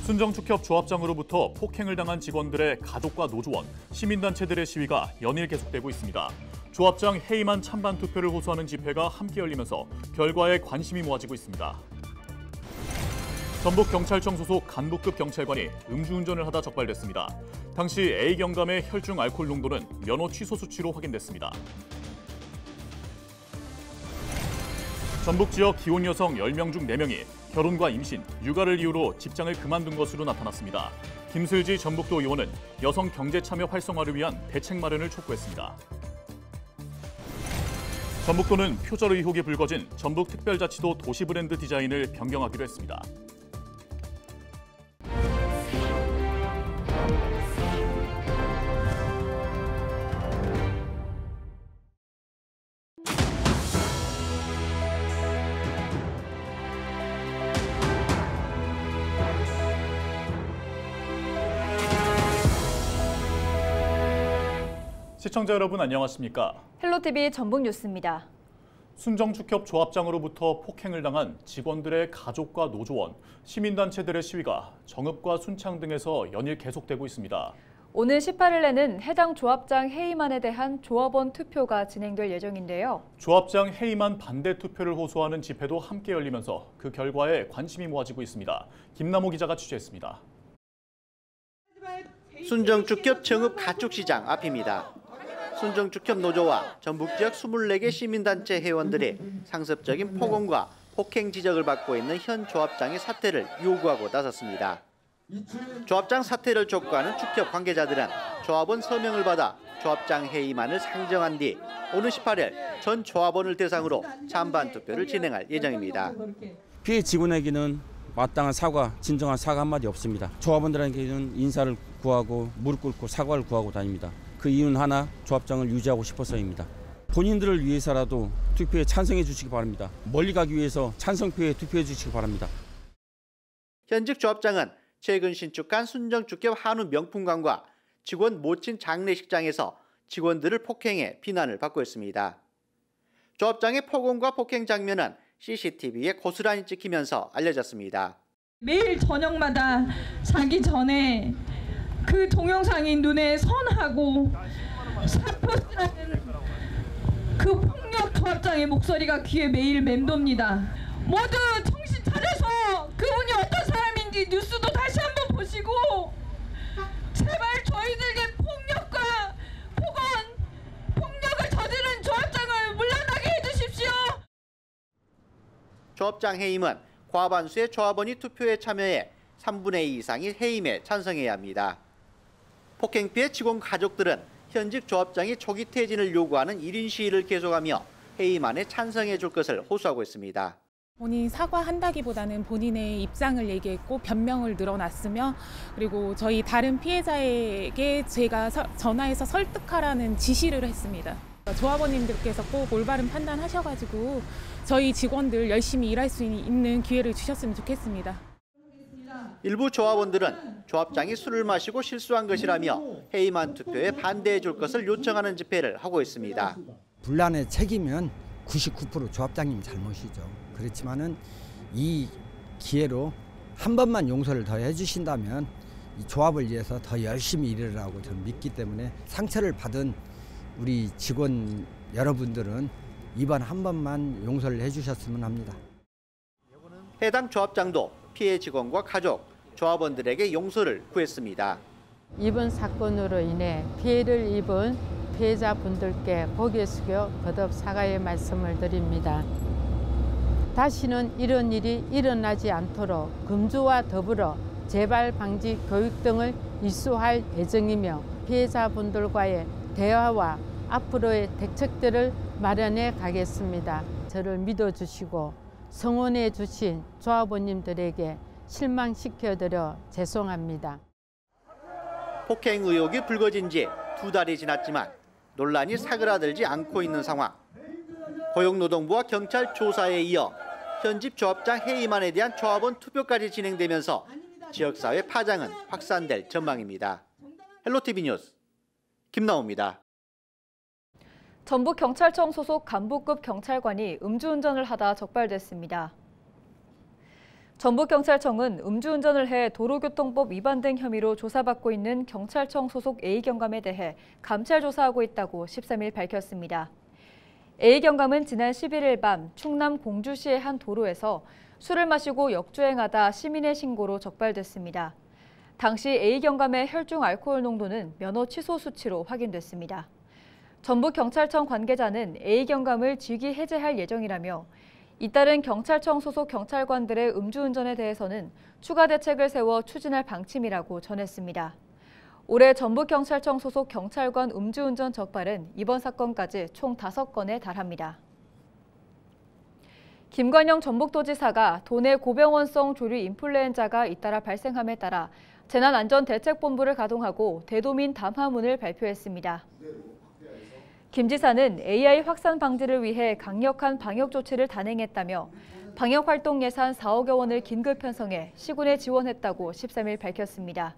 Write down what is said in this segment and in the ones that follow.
순정축협 조합장으로부터 폭행을 당한 직원들의 가족과 노조원, 시민단체들의 시위가 연일 계속되고 있습니다. 조합장 해임안 찬반 투표를 호소하는 집회가 함께 열리면서 결과에 관심이 모아지고 있습니다. 전북경찰청 소속 간부급 경찰관이 음주운전을 하다 적발됐습니다. 당시 A경감의 혈중 알코올 농도는 면허 취소 수치로 확인됐습니다. 전북 지역 기혼 여성 10명 중 4명이 결혼과 임신, 육아를 이유로 직장을 그만둔 것으로 나타났습니다. 김슬지 전북도 의원은 여성 경제 참여 활성화를 위한 대책 마련을 촉구했습니다. 전북도는 표절 의혹이 불거진 전북특별자치도 도시브랜드 디자인을 변경하기로 했습니다. 시청자 여러분 안녕하십니까? 헬로티비 전북뉴스입니다. 순정축협 조합장으로부터 폭행을 당한 직원들의 가족과 노조원, 시민단체들의 시위가 정읍과 순창 등에서 연일 계속되고 있습니다. 오늘 18일에는 해당 조합장 해임안에 대한 조합원 투표가 진행될 예정인데요. 조합장 해임안 반대 투표를 호소하는 집회도 함께 열리면서 그 결과에 관심이 모아지고 있습니다. 김남호 기자가 취재했습니다. 순정축협 정읍 가축시장 앞입니다. 순정축협 노조와 전북 지역 24개 시민단체 회원들이 상습적인 폭언과 폭행 지적을 받고 있는 현 조합장의 사퇴를 요구하고 나섰습니다. 조합장 사퇴를 촉구하는 축협 관계자들은 조합원 서명을 받아 조합장 해임안을 상정한 뒤 오는 18일 전 조합원을 대상으로 찬반 투표를 진행할 예정입니다. 피해 직원에게는 마땅한 사과, 진정한 사과 한마디 없습니다. 조합원들에게는 인사를 구하고 무릎 꿇고 사과를 구하고 다닙니다. 그 이유는 하나, 조합장을 유지하고 싶어서입니다. 본인들을 위해서라도 투표에 찬성해 주시기 바랍니다. 멀리 가기 위해서 찬성표에 투표해 주시기 바랍니다. 현직 조합장은 최근 신축한 순정축협 한우 명품관과 직원 모친 장례식장에서 직원들을 폭행해 비난을 받고 있습니다. 조합장의 폭언과 폭행 장면은 CCTV에 고스란히 찍히면서 알려졌습니다. 매일 저녁마다 자기 전에 그 동영상이 눈에 선하고 사표쓰는 그 폭력 조합장의 목소리가 귀에 매일 맴돕니다. 모두 정신 차려서 그분이 어떤 사람인지 뉴스도 다시 한번 보시고 제발 저희들에게 폭력을 저지른 조합장을 물러나게 해주십시오. 조합장 해임은 과반수의 조합원이 투표에 참여해 3분의 2 이상이 해임에 찬성해야 합니다. 폭행 피해 직원 가족들은 현직 조합장이 초기 퇴진을 요구하는 1인 시위를 계속하며 해임안에 찬성해 줄 것을 호소하고 있습니다. 본인이 사과한다기보다는 본인의 입장을 얘기했고 변명을 늘어놨으며 그리고 저희 다른 피해자에게 제가 전화해서 설득하라는 지시를 했습니다. 조합원님들께서 꼭 올바른 판단하셔가지고 저희 직원들 열심히 일할 수 있는 기회를 주셨으면 좋겠습니다. 일부 조합원들은 조합장이 술을 마시고 실수한 것이라며 해임안 투표에 반대해 줄 것을 요청하는 집회를 하고 있습니다. 분란의 책임은 99% 조합장님 잘못이죠. 그렇지만은 이 기회로 한 번만 용서를 더 해주신다면 이 조합을 위해서 더 열심히 일하라고 저는 믿기 때문에 상처를 받은 우리 직원 여러분들은 이번 한 번만 용서를 해주셨으면 합니다. 해당 조합장도 피해 직원과 가족, 조합원들에게 용서를 구했습니다. 이번 사건으로 인해 피해를 입은 피해자분들께 고개 숙여 거듭 사과의 말씀을 드립니다. 다시는 이런 일이 일어나지 않도록 금주와 더불어 재발 방지 교육 등을 이수할 예정이며 피해자분들과의 대화와 앞으로의 대책들을 마련해 가겠습니다. 저를 믿어주시고 성원해 주신 조합원님들에게 실망시켜드려 죄송합니다. 폭행 의혹이 불거진 지 2달이 지났지만 논란이 사그라들지 않고 있는 상황. 고용노동부와 경찰 조사에 이어 현직 조합장 해임안에 대한 조합원 투표까지 진행되면서 지역사회 파장은 확산될 전망입니다. 헬로티비 뉴스 김나호입니다. 전북경찰청 소속 간부급 경찰관이 음주운전을 하다 적발됐습니다. 전북경찰청은 음주운전을 해 도로교통법 위반 등 혐의로 조사받고 있는 경찰청 소속 A경감에 대해 감찰 조사하고 있다고 13일 밝혔습니다. A경감은 지난 11일 밤 충남 공주시의 한 도로에서 술을 마시고 역주행하다 시민의 신고로 적발됐습니다. 당시 A경감의 혈중 알코올 농도는 면허 취소 수치로 확인됐습니다. 전북경찰청 관계자는 A경감을 직위 해제할 예정이라며 잇따른 경찰청 소속 경찰관들의 음주운전에 대해서는 추가 대책을 세워 추진할 방침이라고 전했습니다. 올해 전북경찰청 소속 경찰관 음주운전 적발은 이번 사건까지 총 5건에 달합니다. 김관영 전북도지사가 도내 고병원성 조류 인플루엔자가 잇따라 발생함에 따라 재난안전대책본부를 가동하고 대도민 담화문을 발표했습니다. 김 지사는 AI 확산 방지를 위해 강력한 방역 조치를 단행했다며 방역활동 예산 4억여 원을 긴급 편성해 시군에 지원했다고 13일 밝혔습니다.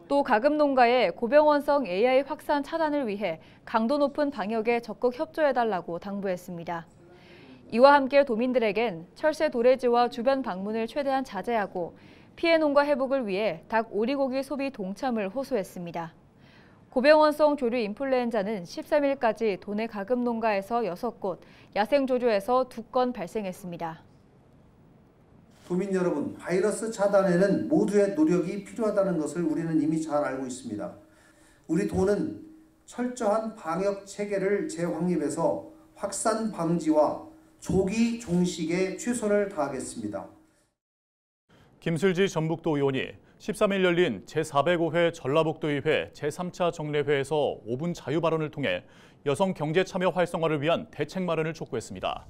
또 가금 농가의 고병원성 AI 확산 차단을 위해 강도 높은 방역에 적극 협조해달라고 당부했습니다. 이와 함께 도민들에겐 철새 도래지와 주변 방문을 최대한 자제하고 피해 농가 회복을 위해 닭 오리고기 소비 동참을 호소했습니다. 고병원성 조류 인플루엔자는 13일까지 도내 가금 농가에서 6곳, 야생 조류에서 2건 발생했습니다. 도민 여러분, 바이러스 차단에는 모두의 노력이 필요하다는 것을 우리는 이미 잘 알고 있습니다. 우리 도는 철저한 방역 체계를 재확립해서 확산 방지와 조기 종식에 최선을 다하겠습니다. 김슬지 전북도 의원이 13일 열린 제405회 전라북도의회 제3차 정례회에서 5분 자유 발언을 통해 여성 경제 참여 활성화를 위한 대책 마련을 촉구했습니다.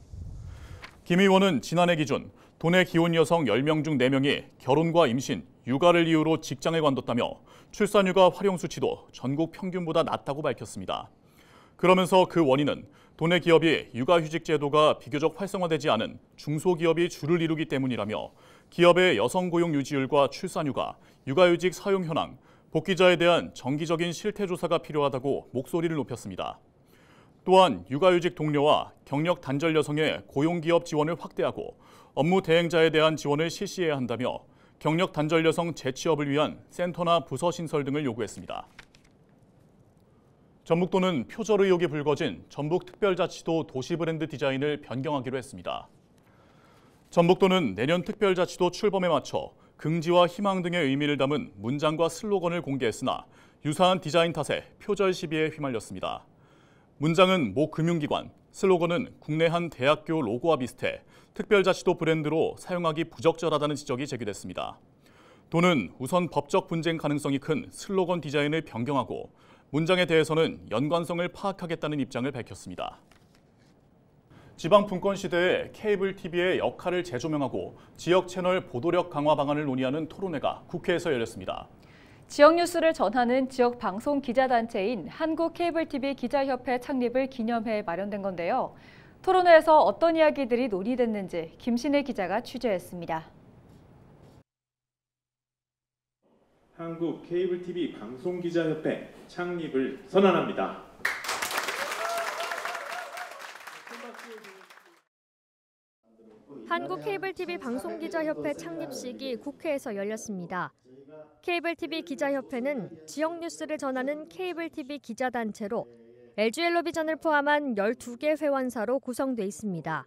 김 의원은 지난해 기준 도내 기혼 여성 10명 중 4명이 결혼과 임신, 육아를 이유로 직장을 관뒀다며 출산휴가 활용 수치도 전국 평균보다 낮다고 밝혔습니다. 그러면서 그 원인은 도내 기업이 육아휴직 제도가 비교적 활성화되지 않은 중소기업이 주를 이루기 때문이라며 기업의 여성 고용 유지율과 출산휴가, 육아휴직 사용 현황, 복귀자에 대한 정기적인 실태조사가 필요하다고 목소리를 높였습니다. 또한 육아휴직 동료와 경력 단절 여성의 고용기업 지원을 확대하고 업무 대행자에 대한 지원을 실시해야 한다며 경력 단절 여성 재취업을 위한 센터나 부서 신설 등을 요구했습니다. 전북도는 표절 의혹이 불거진 전북특별자치도 도시브랜드 디자인을 변경하기로 했습니다. 전북도는 내년 특별자치도 출범에 맞춰 긍지와 희망 등의 의미를 담은 문장과 슬로건을 공개했으나 유사한 디자인 탓에 표절 시비에 휘말렸습니다. 문장은 모 금융기관, 슬로건은 국내 한 대학교 로고와 비슷해 특별자치도 브랜드로 사용하기 부적절하다는 지적이 제기됐습니다. 도는 우선 법적 분쟁 가능성이 큰 슬로건 디자인을 변경하고 문장에 대해서는 연관성을 파악하겠다는 입장을 밝혔습니다. 지방 분권 시대에 케이블 TV의 역할을 재조명하고 지역 채널 보도력 강화 방안을 논의하는 토론회가 국회에서 열렸습니다. 지역 뉴스를 전하는 지역 방송 기자단체인 한국케이블TV 기자협회 창립을 기념해 마련된 건데요. 토론회에서 어떤 이야기들이 논의됐는지 김신혜 기자가 취재했습니다. 한국 케이블 TV 방송 기자협회 창립을 선언합니다. 한국 케이블 TV 방송 기자협회 창립식이 국회에서 열렸습니다. 케이블 TV 기자협회는 지역 뉴스를 전하는 케이블 TV 기자단체로 LG엘로비전을 포함한 12개 회원사로 구성돼 있습니다.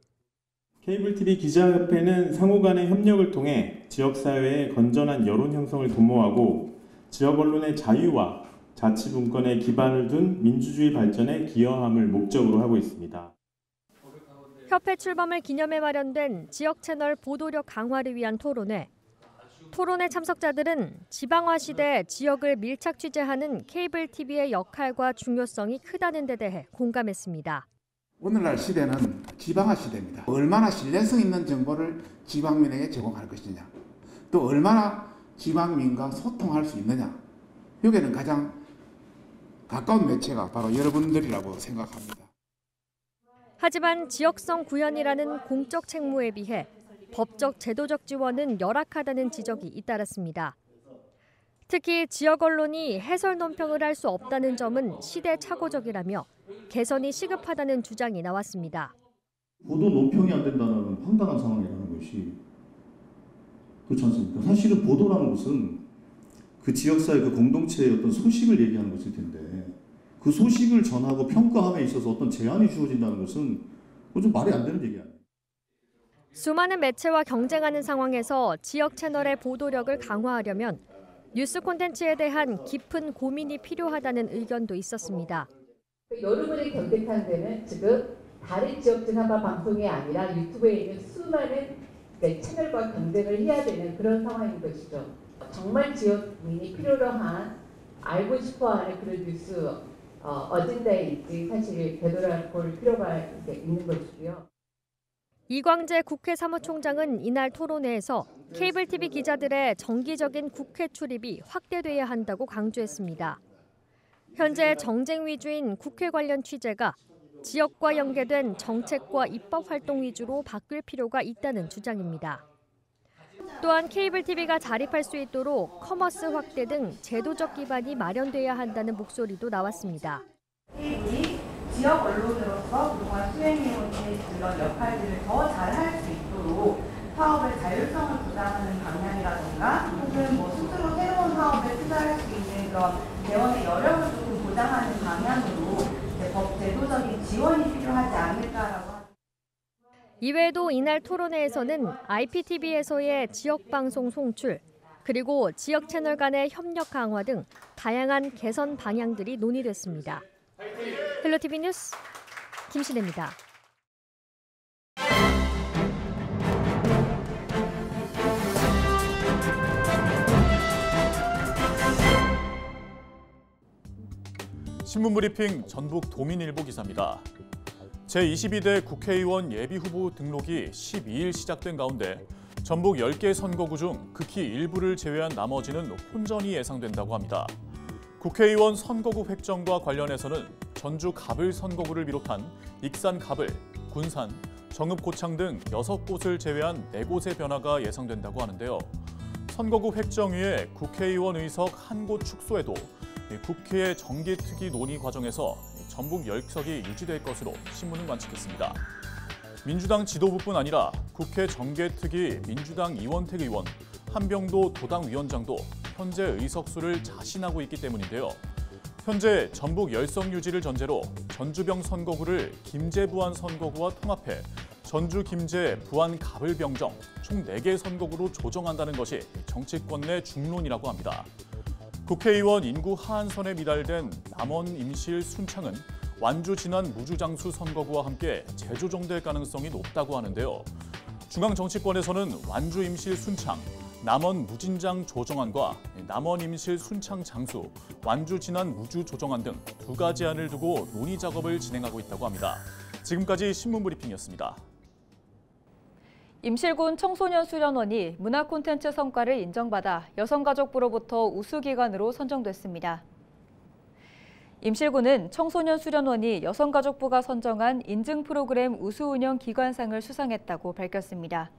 케이블 TV 기자협회는 상호 간의 협력을 통해 지역사회의 건전한 여론 형성을 도모하고 지역 언론의 자유와 자치분권에 기반을 둔 민주주의 발전에 기여함을 목적으로 하고 있습니다. 협회 출범을 기념해 마련된 지역 채널 보도력 강화를 위한 토론회. 토론회 참석자들은 지방화 시대 지역을 밀착 취재하는 케이블 TV의 역할과 중요성이 크다는 데 대해 공감했습니다. 오늘날 시대는 지방화 시대입니다. 얼마나 신뢰성 있는 정보를 지방민에게 제공할 것이냐, 또 얼마나 지방민과 소통할 수 있느냐, 여기에는 가장 가까운 매체가 바로 여러분들이라고 생각합니다. 하지만 지역성 구현이라는 공적 책무에 비해 법적 제도적 지원은 열악하다는 지적이 잇따랐습니다. 특히 지역 언론이 해설 논평을 할 수 없다는 점은 시대착오적이라며 개선이 시급하다는 주장이 나왔습니다. 보도 논평이 안 된다는 황당한 상황이라는 것이 그렇지 않습니까? 사실은 보도라는 것은 그 지역사회 그 공동체의 어떤 소식을 얘기하는 것일 텐데 그 소식을 전하고 평가함에 있어서 어떤 제한이 주어진다는 것은 좀 말이 안 되는 얘기 아니에요. 수많은 매체와 경쟁하는 상황에서 지역 채널의 보도력을 강화하려면 뉴스 콘텐츠에 대한 깊은 고민이 필요하다는 의견도 있었습니다. 여러분의 경쟁하는 데는 지금 다른 지역 진화가 방송이 아니라 유튜브에 있는 수많은 채널과 경쟁을 해야 되는 그런 상황인 것이죠. 정말 지역민이 필요로 한 알고 싶어하는 그런 뉴스 어딘가에 사실 되돌아볼 필요가 있는 것이고요. 이광재 국회 사무총장은 이날 토론회에서 케이블 TV 기자들의 정기적인 국회 출입이 확대돼야 한다고 강조했습니다. 현재 정쟁 위주인 국회 관련 취재가 지역과 연계된 정책과 입법 활동 위주로 바뀔 필요가 있다는 주장입니다. 또한 케이블 TV가 자립할 수 있도록 커머스 확대 등 제도적 기반이 마련돼야 한다는 목소리도 나왔습니다. 케이블이 지역 언론으로서 그동안 수행해온 그런 역할들을 더 잘할 수 있도록 사업의 자율성을 보장하는 방향이라든가 혹은 스스로 새로운 사업에 투자할 수 있는 그런 재원의 여력을 조금 보장하는 방향으로 법 제도적인 지원이 필요하지 않을까라고 합니다. 이외에도 이날 토론회에서는 IPTV에서의 지역방송 송출, 그리고 지역 채널 간의 협력 강화 등 다양한 개선 방향들이 논의됐습니다. 헬로티비 뉴스 김신혜입니다. 신문브리핑 전북 도민일보 기사입니다. 제22대 국회의원 예비후보 등록이 12일 시작된 가운데 전북 10개 선거구 중 극히 일부를 제외한 나머지는 혼전이 예상된다고 합니다. 국회의원 선거구 획정과 관련해서는 전주 갑을 선거구를 비롯한 익산 갑을, 군산, 정읍 고창 등 6곳을 제외한 4곳의 변화가 예상된다고 하는데요. 선거구 획정 위에 국회의원 의석 1곳 축소에도 국회 정기특위 논의 과정에서 전북 10석이 유지될 것으로 신문은 관측했습니다. 민주당 지도부뿐 아니라 국회 정개특위 민주당 이원택 의원, 한병도 도당위원장도 현재 의석수를 자신하고 있기 때문인데요. 현재 전북 10석 유지를 전제로 전주병 선거구를 김제 부안 선거구와 통합해 전주 김제 부안 갑을 병정 총 4개 선거구로 조정한다는 것이 정치권 내 중론이라고 합니다. 국회의원 인구 하한선에 미달된 남원 임실 순창은 완주 진안 무주장수 선거구와 함께 재조정될 가능성이 높다고 하는데요. 중앙 정치권에서는 완주 임실 순창, 남원 무진장 조정안과 남원 임실 순창 장수, 완주 진안 무주 조정안 등 2가지 안을 두고 논의 작업을 진행하고 있다고 합니다. 지금까지 신문브리핑이었습니다. 임실군 청소년 수련원이 문화 콘텐츠 성과를 인정받아 여성가족부로부터 우수기관으로 선정됐습니다. 임실군은 청소년 수련원이 여성가족부가 선정한 인증 프로그램 우수운영 기관상을 수상했다고 밝혔습니다.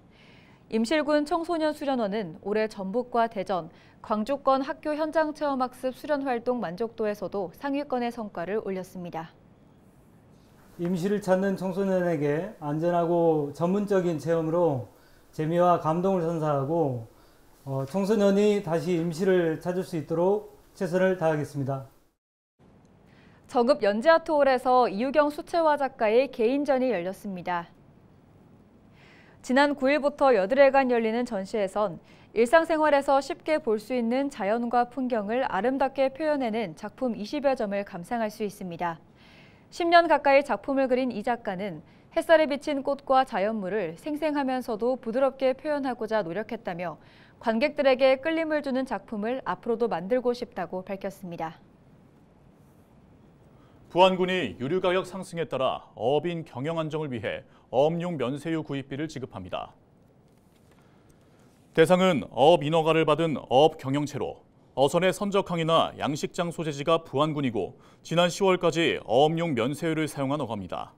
임실군 청소년 수련원은 올해 전북과 대전, 광주권 학교 현장 체험학습 수련활동 만족도에서도 상위권의 성과를 올렸습니다. 임실을 찾는 청소년에게 안전하고 전문적인 체험으로 재미와 감동을 선사하고 청소년이 다시 임실을 찾을 수 있도록 최선을 다하겠습니다. 정읍 연지아트홀에서 이유경 수채화 작가의 개인전이 열렸습니다. 지난 9일부터 8일간 열리는 전시에선 일상생활에서 쉽게 볼 수 있는 자연과 풍경을 아름답게 표현해낸 작품 20여 점을 감상할 수 있습니다. 10년 가까이 작품을 그린 이 작가는 햇살에 비친 꽃과 자연물을 생생하면서도 부드럽게 표현하고자 노력했다며 관객들에게 끌림을 주는 작품을 앞으로도 만들고 싶다고 밝혔습니다. 부안군이 유류 가격 상승에 따라 어업인 경영 안정을 위해 어업용 면세유 구입비를 지급합니다. 대상은 어업 인허가를 받은 어업 경영체로 어선의 선적항이나 양식장 소재지가 부안군이고 지난 10월까지 어업용 면세유를 사용한 어가입니다.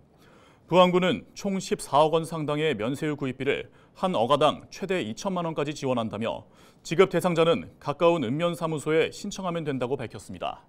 부안군은 총 14억 원 상당의 면세유 구입비를 한 어가당 최대 2천만 원까지 지원한다며 지급 대상자는 가까운 읍면사무소에 신청하면 된다고 밝혔습니다.